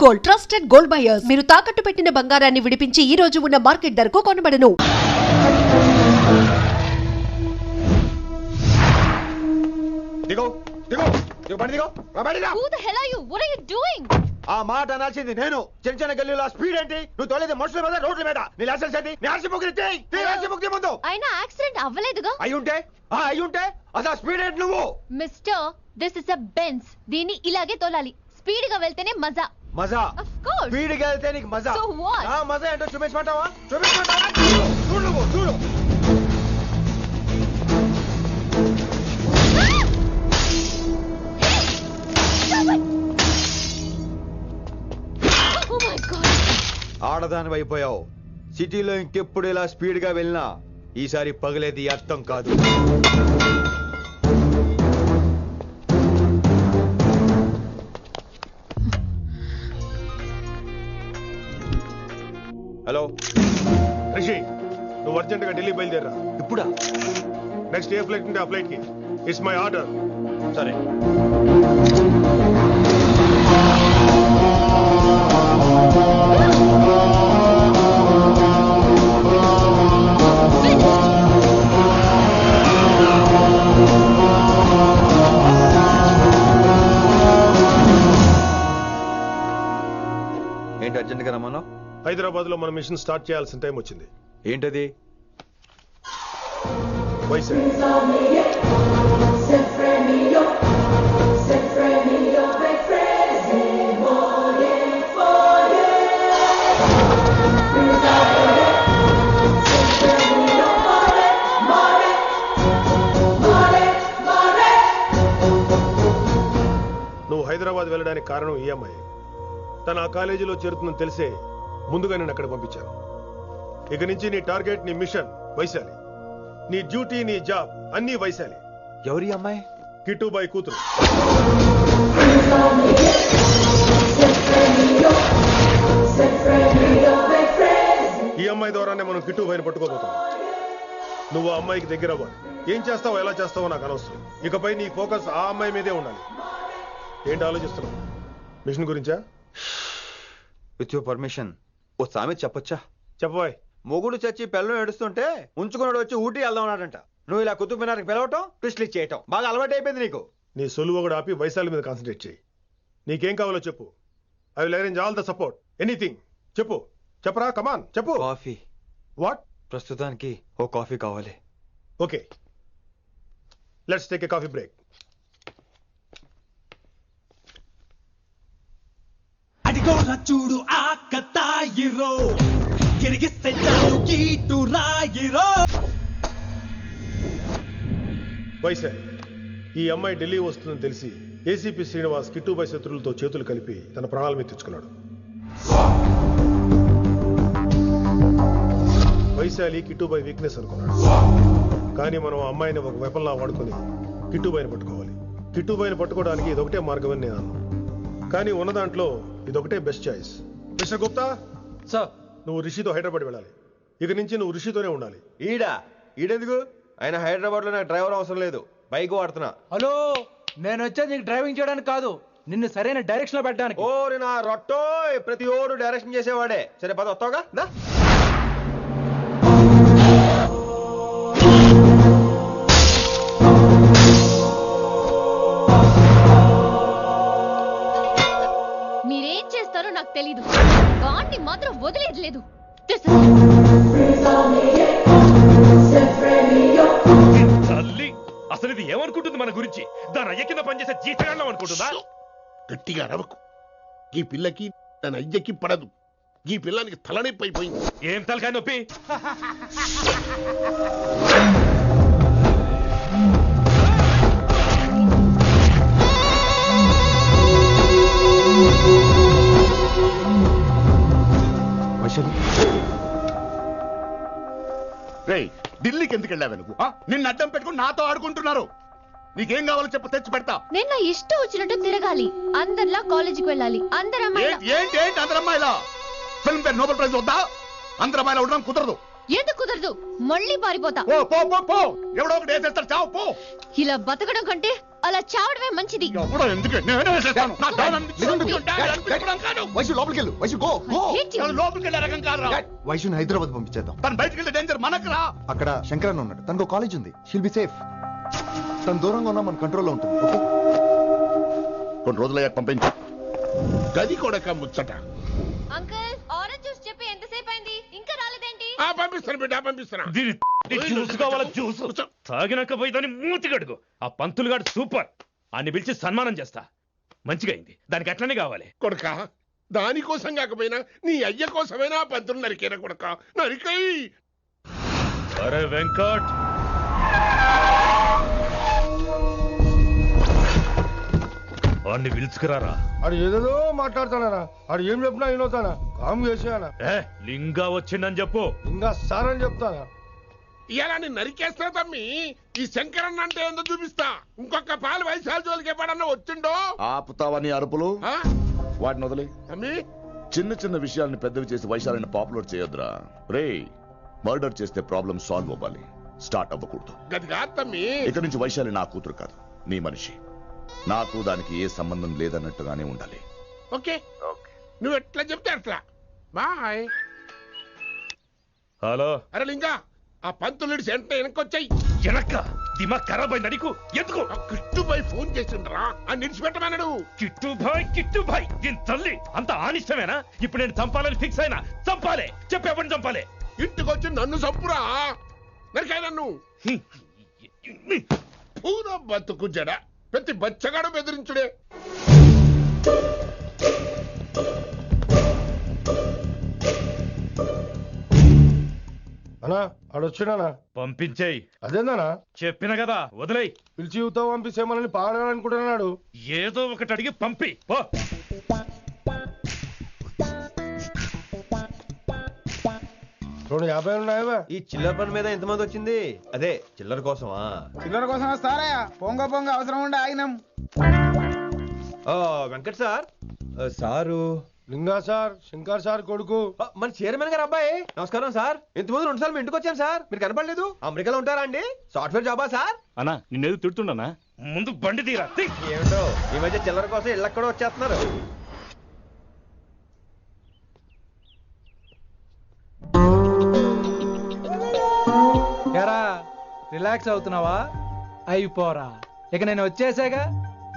Gold, trusted gold buyers. మీరు తాకట్టు పెట్టిన బంగారాన్ని విడిపించి ఈ రోజు ఉన్న మార్కెట్ ధరకు కొనబడను. ఆ మాట అనాల్సింది నేను. చిన్న చిన్న గల్లీలో స్పీడ్ ఏంటి? నువ్వు తోలేది మనుషుల మీద, రోడ్ల మీద. నీ లైసెన్స్ ఏంటి? నీ ఆర్సీ బుక్ ముందు. అయినా యాక్సిడెంట్ అవ్వలేదుగా. అయ్యుంటే అసలు స్పీడ్ ఏంటి నువ్వు? Mister, this is a Benz. దీన్ని ఇలాగే తోలాలి. స్పీడ్ గా వెళ్తేనే మజా. మజా? Of course. స్పీడ్ గా వెళ్తే నీకు మజా? So what? ఆ మజా ఏంటో చూపించమంటావా? చూడు. Oh my God. ఆడదాని అయిపోయావు. సిటీలో ఇంకెప్పుడు ఇలా స్పీడ్ గా వెళ్ళినా ఈసారి పగిలేది అర్థం కాదు. హలో రిషి, నువ్వు అర్జెంట్ గా ఢిల్లీ బయలుదేరా. ఇప్పుడా? నెక్స్ట్ ఏ ఫ్లైట్ ఉంటే ఆ ఫ్లైట్ కి. It's my order. సరే. ఏంటి అర్జెంట్ గా రమ్మను? హైదరాబాద్ లో మన మిషన్ స్టార్ట్ చేయాల్సిన టైం వచ్చింది. ఏంటది? వైజాగ్. నువ్వు హైదరాబాద్ వెళ్ళడానికి కారణం ఈ అమ్మాయి. తను ఆ కాలేజీలో చేరుతుందని తెలిసే ముందుగా నేను అక్కడ పంపించాను. ఇక నుంచి నీ టార్గెట్, నీ మిషన్ వైశాలి. నీ డ్యూటీ, నీ జాబ్ అన్నీ వైశాలి. ఎవరి అమ్మాయి? కిట్టుబాయి కూతురు. ఈ అమ్మాయి ద్వారానే మనం కిట్టుబాయిని పట్టుకోబోతున్నాం. నువ్వు ఆ అమ్మాయికి దగ్గర అవ్వాలి. ఏం చేస్తావో, ఎలా చేస్తావో నాకు అనవసరం. ఇకపై నీ ఫోకస్ ఆ అమ్మాయి మీదే ఉండాలి. ఏంటి ఆలోచిస్తున్నావు? మిషన్ గురించా? విత్ యువర్ పర్మిషన్ ఓ సామెత చెప్పొచ్చా? చెప్పబాయ్. మొగుడు చచ్చి పిల్లలు ఏడుస్తుంటే ఉంచుకున్నాడు వచ్చి ఊటీ వెళ్దాం అన్నాడంట. నువ్వు ఇలా కుతుబ్ మినార్కి పిలవటం, ట్విస్ట్లు చేయటం బాగా అలవాటు అయిపోయింది నీకు. నీ సొలువు కూడా ఆపి వైశాలి మీద కాన్సన్ట్రేట్ చేయి. నీకేం కావాలో చెప్పు. I will arrange all the support. Anything చెప్పరా. కమాన్ చెప్పు. కాఫీ. వాట్? ప్రస్తుతానికి ఓ కాఫీ కావాలి. Okay, let's take a coffee break. అడిగోరా చూడు ఆకతాయిరో, గిరిగిస్తే చాలు కీటు రాయిరో. వైశాలి, ఈ అమ్మాయి ఢిల్లీ వస్తుందని తెలిసి ఏసీపీ శ్రీనివాస్ కిట్టుబాయి శత్రులతో చేతులు కలిపి తన ప్రాణాల మీద తెచ్చుకున్నాడు. వైశాలి కిట్టుబాయి వీక్నెస్ అనుకున్నాడు. కానీ మనం ఆ అమ్మాయిని ఒక వెపన్లా వాడుకొని కిట్టుబాయిని పట్టుకోవాలి. కిట్టుబాయిని పట్టుకోవడానికి ఇదొకటే మార్గం అని నేను అన్నాను. కానీ ఉన్న దాంట్లో ఇదొకటే best choice. Mister Gupta sir, నువ్వు రిషితో హైదరాబాద్ వెళ్ళాలి. ఇక నుంచి నువ్వు రిషితోనే ఉండాలి. ఈడెందుకు? ఆయన హైదరాబాద్ లో నాకు డ్రైవర్ అవసరం లేదు, బైక్ వాడుతున్నా. హలో, నేను వచ్చేది నీకు డ్రైవింగ్ చేయడానికి కాదు, నిన్ను సరైన డైరెక్షన్ లో పెట్టడానికి. ఓ నా రొట్టో, ప్రతి ఓడు డైరెక్షన్ చేసేవాడే. సరే పద, వస్తావుగా? మీరేం చేస్తారో నాకు తెలీదు. వాడిని మాత్రం వదిలేదు లేదు. తల్లి, అసలు ఇది ఏమనుకుంటుంది మన గురించి? దాని అయ్య కింద పనిచేసే జీతగాళ్ళం అనుకుంటుందా? గట్టిగా అరవకు. ఈ పిల్లకి తన అయ్యకి పడదు. ఈ పిల్లానికి తలనొప్పి అయిపోయింది. ఏం తలకాయ నొప్పి? రేయ్, ఢిల్లీకి ఎందుకు వెళ్ళావు నువ్వు? నిన్ను అడ్డం పెట్టుకుని నాతో ఆడుకుంటున్నారు. నీకేం కావాలో చెప్పు, తెచ్చి పెడతా. నేను నా ఇష్టం వచ్చినట్టు తిరగాలి. అందరిలా కాలేజీకి వెళ్ళాలి. ఏంటి అందరమ్మాయిలా? ఫిల్మ్ ఫేర్ నోబెల్ ప్రైజ్ వద్దా? అందరమ్మాయిలా ఉండడం కుదరదు. ఎందుకు కుదరదు? మళ్ళీ పారిపోతా. పో పో పో పో. ఎవడో ఒకటి వేసేస్తాడు, చావు పో. ఇలా బతకడం కంటే అలా చావడమే మంచిది. వైశు లోపలికి వెళ్ళు. Vaishu go go. లోపలికి వెళ్ళే రకం కాదురా. వైశుని హైదరాబాద్ పంపించేద్దాం. తను బయటికి వెళ్తే డేంజర్ మనకు రా. అక్కడ శంకరన్ ఉన్నాడు, తనకు కాలేజ్ ఉంది. She'll be safe. తను దూరంగా ఉన్నా మన కంట్రోల్లో ఉంటుంది. ఓకే, కొన్ని రోజులయ్యాక పంపించు. గది కూడా ముచ్చట. అంకుల్ ఆరెంజ్ జ్యూస్ చెప్పి ఎంతసేపు అయింది, ఇంకా రాలేదేంటి? పంపిస్తాను బిడ్డ, పంపిస్తాను. జ్యూస్ కావాలా? జ్యూస్ తాగినాక పోయి దాన్ని మూతి గడుగు. ఆ పంతులు గాడు సూపర్, అన్ని పిలిచి సన్మానం చేస్తా. మంచిగా అయింది, దానికి అట్లనే కావాలి. కొడుక, దానికోసం కాకపోయినా నీ అయ్య కోసమైనా పంతులు నరికేనా కొడుక, నరికై. అరే వెంకట్, వాడిని పిలుచుకురారా. ఆడు ఏదేదో మాట్లాడతానా, ఆడు ఏం చెప్పినా వినవుతానా, కామ్ చేసేయానా. లింగా వచ్చిందని చెప్పు. ఇంకా సార్ అని చెప్తానా. ఇలా నేను నరికేస్తా తమ్మి. ఈ శంకరన్న అంటే ఏందో చూపిస్తా. ఇంకొక పాలు వయసాల జోలికి ఎప్పుడన్నా వచ్చిండో. ఆపుతావని అరుపులు వాటిని వదిలే. తమ్మి, చిన్న చిన్న విషయాల్ని పెద్దవి చేసి వైశాలని పాపులర్ చేయొద్దురా. రే, మర్డర్ చేస్తే ప్రాబ్లం సాల్వ్ అవ్వాలి, స్టార్ట్ అవ్వకూడదు. గది కాదు తమ్మి. ఇక నుంచి వైశాలి నా కూతురు కాదు, నీ మనిషి. నాకు దానికి ఏ సంబంధం లేదన్నట్టుగానే ఉండాలి. ఓకే, నువ్వు ఎట్లా చెప్తే అట్లా. బాయ్. హలో. అరే లింగా, ఆ పంతులుడి సెంటర్ వెనకొచ్చాయి. వెనక్క దిమాగ్ ఖరాబ్ అయింది నీకు. ఎందుకు? కిట్టుబాయ్ ఫోన్ చేసిండ్రా, అని నిడిచిపెట్టమన్నాడు. కిట్టుబాయ్ దీని తల్లి అంత ఆనిష్టమేనా? ఇప్పుడు నేను చంపాలని ఫిక్స్ అయినా. చంపాలే, చెప్పేపని చంపాలే. ఇంటికొచ్చి నన్ను చంపురా, నరికాయ నన్ను. పూరా బతుకు జడ, ప్రతి బచ్చగాడు బెదిరించుడే. అనా ఆడొచ్చినానా? పంపించేయి. అదేందనా? చెప్పిన కదా, వదిలేయ్. పిలిచి యువత పంపిసేమని పాడాలనుకుంటున్నాడు. ఏదో ఒకటి అడిగి పంపి పో. 250 ఉన్నాయా? ఈ చిల్లర పని మీద ఎంతమంది వచ్చింది? అదే చిల్లర కోసమా? చిల్లర కోసం వస్తారా? పొంగ అవసరం ఉండే ఆగినాం. వెంకట్ సార్. సారు లింగా సార్, శంకర్ సార్ కొడుకు, మన చైర్మన్ గారు అబ్బాయి. నమస్కారం సార్. ఇంతకుముందు 2 సార్లు మీ ఇంటికి వచ్చాను సార్, మీరు కనపడలేదు. అమెరికాలో ఉంటారా అండి? సాఫ్ట్వేర్ జాబా సార్? అన్నా నిన్నేది తిడుతున్నానా? ముందు బండి తీరా. ఏమిటో ఈ మధ్య చిల్లర కోసం ఇళ్ళక్కడ వచ్చేస్తున్నారు. ఎరా రిలాక్స్ అవుతున్నావా? అయిపోరా, ఇక నేను వచ్చేసాగా.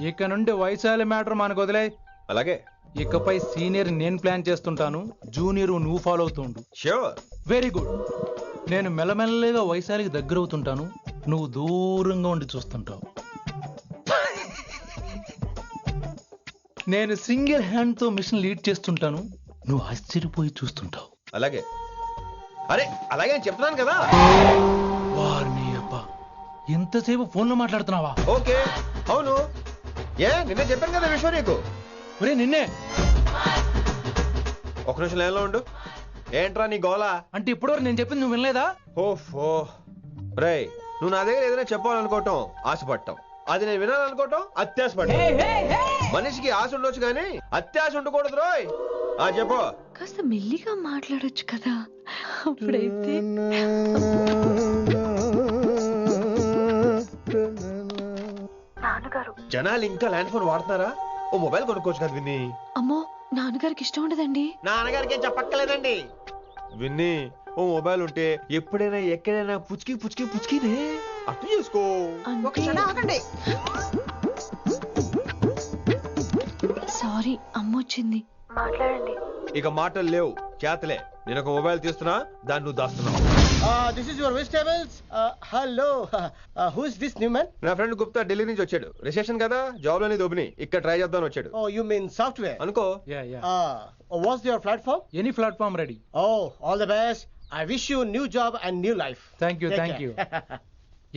ఇక నుండి వైశాలి మ్యాటర్ మనకు వదిలే. అలాగే. ఇకపై సీనియర్ నేను ప్లాన్ చేస్తుంటాను, జూనియర్ నువ్వు ఫాలో అవుతుండు. ష్యూర్. Very good. నేను మెల్లమెల్లగా వైశాలికి దగ్గర అవుతుంటాను, నువ్వు దూరంగా ఉండి చూస్తుంటావు. నేను సింగిల్ హ్యాండ్ తో మిషన్ లీడ్ చేస్తుంటాను, నువ్వు ఆశ్చర్యపోయి చూస్తుంటావు. అలాగే. అరే అలాగే అని చెప్తున్నాను కదా. వారిని అబ్బా, ఎంతసేపు ఫోన్లో మాట్లాడుతున్నావా? ఓకే, అవును. నిన్నే చెప్పాను కదా విశ్వ నీకు. ఒరే నిన్నే. ఒక నిమిషం లైన్లో ఉండు. ఏంట్రా నీ గోలా? అంటే ఇప్పటివరకు నేను చెప్పింది నువ్వు వినలేదా? ఓఫో రే, నువ్వు నా దగ్గర ఏదైనా చెప్పాలనుకోవటం ఆశపడటం, అది నేను వినాలనుకోవటం అత్యాశపడటం. మనిషికి ఆశ ఉండొచ్చు కానీ అత్యాశ ఉండకూడదు రోయ్. చెప్పు. కాస్త మెల్లిగా మాట్లాడొచ్చు కదా, అప్పుడైతే. జనాలు ఇంకా ల్యాండ్ ఫోన్ వాడుతున్నారా? ఓ మొబైల్ కొనుక్కోవచ్చు కదా విన్ని. అమ్మో, నాన్నగారికి ఇష్టం ఉండదండి. నాన్నగారికి ఏం చెప్పక్కర్లేదండి. విన్ని, ఓ మొబైల్ ఉంటే ఎప్పుడైనా ఎక్కడైనా పుచ్చుకినే అర్థం చేసుకో. సారీ, అమ్మొచ్చింది. మాట్లాడండి. ఇక మాటలు లేవు, చేతలే. నేను ఒక మొబైల్ తీస్తున్నా, దాన్ని నువ్వు దాస్తున్నావు. This is your vegetables. Hello, who is this new man? నా ఫ్రెండ్ గుప్తా ఢిల్లీ నుంచి వచ్చాడు. రిసెప్షన్ కదా, జాబ్ లోని దొబ్బిని ఇక్కడ ట్రై చేద్దాం వచ్చాడు. Oh, you mean software? అనుకో. What's your platform? Any platform ready. Oh, all the best. I wish you a new job and new life. Thank you.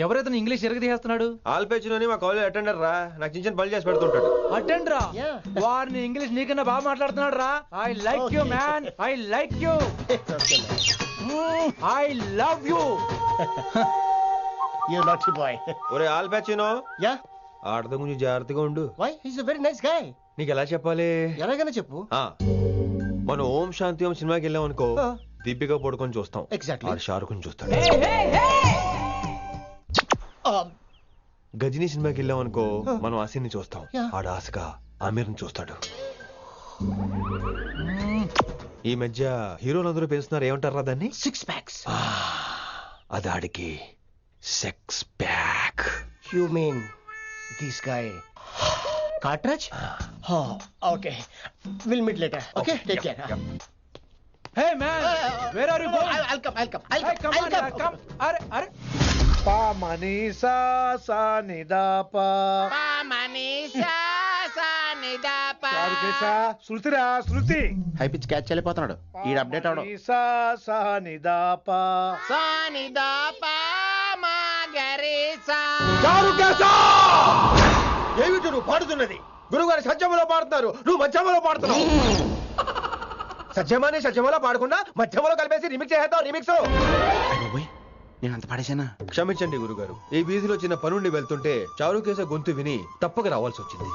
ఎవరైతే ఇంగ్లీష్ ఎరగదీస్తున్నాడు? ఆల్పేచినోని మా కాలేజ్ అటెండర్ రా, నాకు చిన్న పని చేసి పెడుతుంటాడు. అటెండర్ రా? వారిని ఇంగ్లీష్ నీకన్నా బాగా మాట్లాడుతున్నాడు రా. I like you man, I like you, I love you. You naughty boy. ఒరే ఆల్పేచినో. Yeah. ఆడతో కొంచెం జాగ్రత్తగా ఉండు. Why? He's a very nice guy. నీకు ఎలా చెప్పాలి? ఎలాగైనా చెప్పు. మనం ఓం శాంతి ఓం సినిమాకి వెళ్ళాం అనుకో, దీపిక పడుకొని చూస్తాం. Exactly. షారుఖ్ చూస్తాడు. గజనీ సినిమాకి వెళ్ళాం అనుకో మనం ఆసిని చూస్తాం, Yeah. ఆడ ఆశగా ఆమీర్ని చూస్తాడు. ఈ మధ్య హీరోలందరూ పెంచుతున్నారు, ఏమంటారా దాన్ని? 6 packs. అది ఆడికి sex pack. You mean this guy? Cartridge? Oh, okay. We'll meet later. Okay, take care. Hey man, where are you going? I'll come. Hey, come on, yaar, come. అరే పా మనీసా సా నిదా పా శృతిరా శృతి. హై పిచ్ క్యాచ్ వెళ్ళిపోతున్నాడు. ఈ update అవడం. మనీసా సా నిదా పా ఏమిటి నువ్వు పాడుతున్నది? గురుగారు సత్యములో పాడుతున్నారు, నువ్వు మధ్యమలో పాడుతున్నావు. సత్యమాని సత్యములో పాడకుండా మధ్యమలో కలిపేసి రిమిక్స్ చేద్దాం. రిమిక్స్ నేను అంత పడేసానా? క్షమించండి గురుగారు, ఈ వీధిలో చిన్న పనుండి వెళ్తుంటే చారుకేశ గొంతు విని తప్పక రావాల్సి వచ్చింది.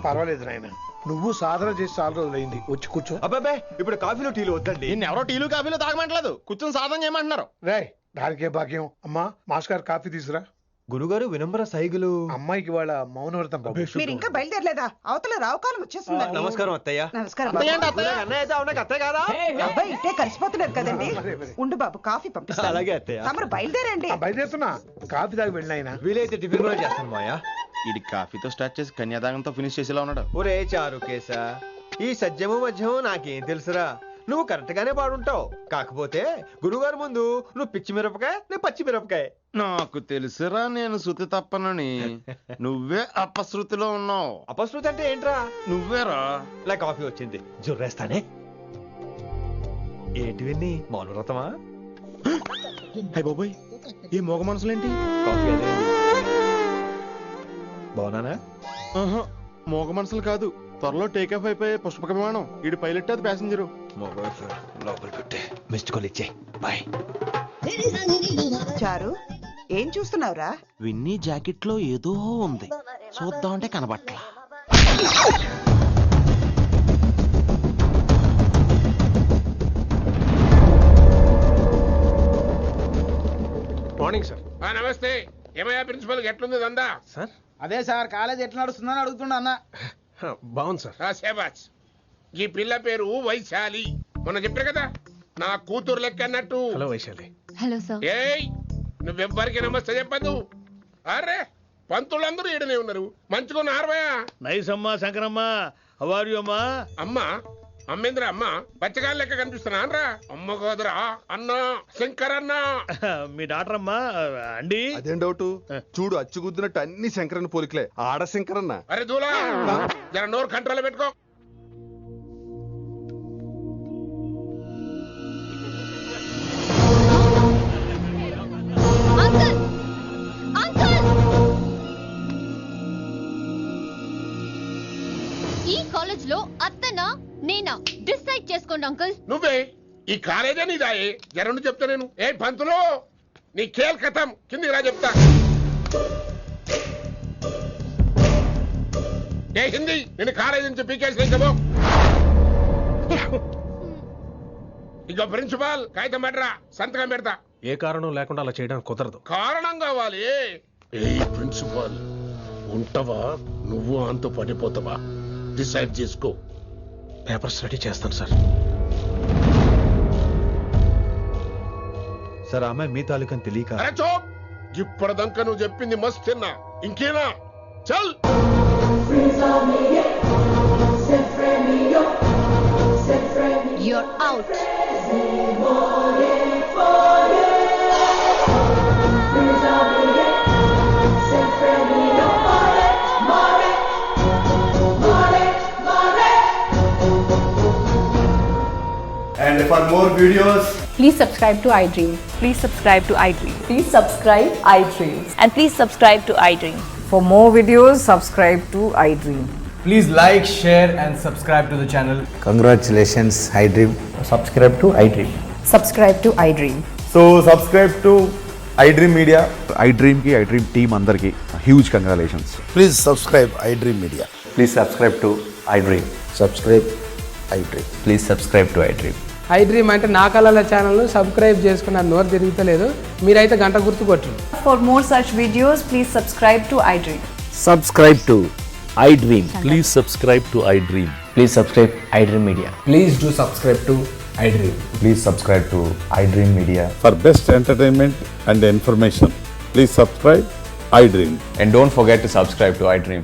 పర్వాలేదు నాయన, నువ్వు సాధన చేసి చాలా రోజులైంది, వచ్చి కూర్చో. అబ్బాబే, ఇప్పుడు కాఫీలు టీలు వద్దండి. నిన్ను ఎవరో టీలు కాఫీలు తాగమంటలేదు, కూర్చొని సాధన చేయమంటున్నారు. రేయ్, దానికే భాగ్యం. అమ్మా, మాస్టర్ గారు కాఫీ తీసురా. గురుగారు వినమ్ర సైగులు. అమ్మాయికి వాళ్ళ మౌనవ్రతం బాబు. మీరు ఇంకా బయలుదేరలేదా? అవతల రావుకాలం వచ్చేస్తుంది. నమస్కారం అత్తయ్య. నమస్కారం. అన్నయ్య అయితే అవునా అత్తయ్య కాదా? అబ్బాయి ఇట్టే కలిసిపోతున్నారు కదండి. ఉండు బాబు, కాఫీ పంపిస్తాను. అలాగే అత్తయ్య. తమరు బయలుదేరండి. బయలుదేరుతున్నా, కాఫీ తాగి వెళ్ళినాయన. వీలైతే టిఫిన్ కూడా చేస్తాను మాయా. ఇది కాఫీతో స్టార్ట్ చేసి కన్యాదానంతో ఫినిష్ చేసేలా ఉన్నాడు. ఒరే చారుకేశ, ఈ సత్యము మధ్యము నాకేం తెలుసురా? నువ్వు కరెక్ట్ గానే పాడుంటావు, కాకపోతే గురుగారు ముందు నువ్వు పిచ్చి మిరపకాయ, నేను పచ్చి మిరపకాయ. నాకు తెలుసురా నేను శృతి తప్పనని. నువ్వే అపశృతిలో ఉన్నావు. అపశృతి అంటే ఏంట్రా? నువ్వేరా. ఇలా కాఫీ వచ్చింది, జుర్రేస్తానే. ఏంటి విన్ని, మౌనవ్రతమా? హై బాబోయ్, ఈ మోగ మనసులేంటి? కాఫీ అదే. బాగున్నానా? మోగ మనసులు కాదు, త్వరలో టేకాఫ్ అయిపోయే పుష్పక విమానం. ఈడు పైలట్, అది ప్యాసింజరు. లోపల పెట్టే మిస్డ్ కాల్ ఇచ్చే. బాయ్. చారు, ఏం చూస్తున్నావురా? విన్నీ జాకెట్ లో ఏదో ఉంది, చూద్దామంటే కనబట్లా. Morning sir. నమస్తే. ఏమయ్యా ప్రిన్సిపల్, ఎట్లుంది దందా? సార్ అదే సార్, కాలేజ్ ఎట్లా నడుస్తుందని అడుగుతున్నా అన్న. బాగుంది సార్. శేబాజ్. ఈ పిల్ల పేరు వైశాలి. మొన్న చెప్పారు కదా, నా కూతురు లెక్క అన్నట్టు. హలో వైశాలి. Hello sir. ఏయ్, నువ్వెవ్వరికి నమస్తే చెప్పదు. అరే, పంతులందరూ ఈడనే ఉన్నారు. మంచుకున్న ఆర్వయా. నైస్ అమ్మా శంకరమ్మ. అవారు అమ్మా. అమ్మా అమ్మేంద్ర, అమ్మ పచ్చగాళ్ళ లెక్క కనిపిస్తున్నా రా. అమ్మ కాదురా, అన్న శంకరన్న. మీ డాక్టర్ అమ్మా అండి. అదేం డౌట్? చూడు, అచ్చుగుద్దినట్టు అన్ని శంకరన్న పోలికలే. ఆడ శంకరన్న. అరే దూలా, జర నోరు కంట్రోల్ పెట్టుకో. అంకుల్, అంకుల్, ఈ కాలేజ్ లో అత్తనా నేనా డిసైడ్ చేసుకోండి అంకుల్. నువ్వే ఈ కాలేజే నీదాయే. జరండు చెప్తా నేను. ఏ పంతులు, నీ ఖేల్ కథం. కిందికి రా చెప్తా. ఏ హిందీ, నేను కాలేజీ నుంచి పీకేసి చెప్పు. ఇక ప్రిన్సిపాల్ కాగితం పెట్టరా, సంతకం పెడతా. ఏ కారణం లేకుండా అలా చేయడానికి కుదరదు. కారణం కావాలి. ఏ ప్రిన్సిపాల్, ఉంటావా నువ్వు అంత పడిపోతావా? డిసైడ్ చేసుకో. పేపర్స్ రెడీ చేస్తాను సార్. సార్, అమ్మాయి మీ తాలూకని తెలియక. అరే చోప్, ఇప్పటిదాకా నువ్వు చెప్పింది మస్తు తిన్నా. ఇంకేనా? చల్. You're out. And for more videos, please subscribe to iDream. Please subscribe to iDream. Please subscribe iDream. And please subscribe to iDream. For more videos, subscribe to iDream. please like, share and subscribe to the channel. Congratulations, iDream. Subscribe to iDream. Subscribe to iDream. So subscribe to iDream Media. iDream ki iDream team andarki huge congratulations. Please subscribe iDream Media. Please subscribe to iDream. Subscribe iDream. Please subscribe to iDream. I dream అంటే నా కళల channel subscribe చేసుకున్న నోరు తిరుగుతలేదు. మీరైతే గంట గుర్తు కొట్టండి. For more such videos, please subscribe to iDream. Subscribe to iDream. Please subscribe to iDream. Please subscribe iDream Media. Please do subscribe to iDream. Please subscribe to iDream Media. For best entertainment and information, please subscribe iDream. And don't forget to subscribe to iDream.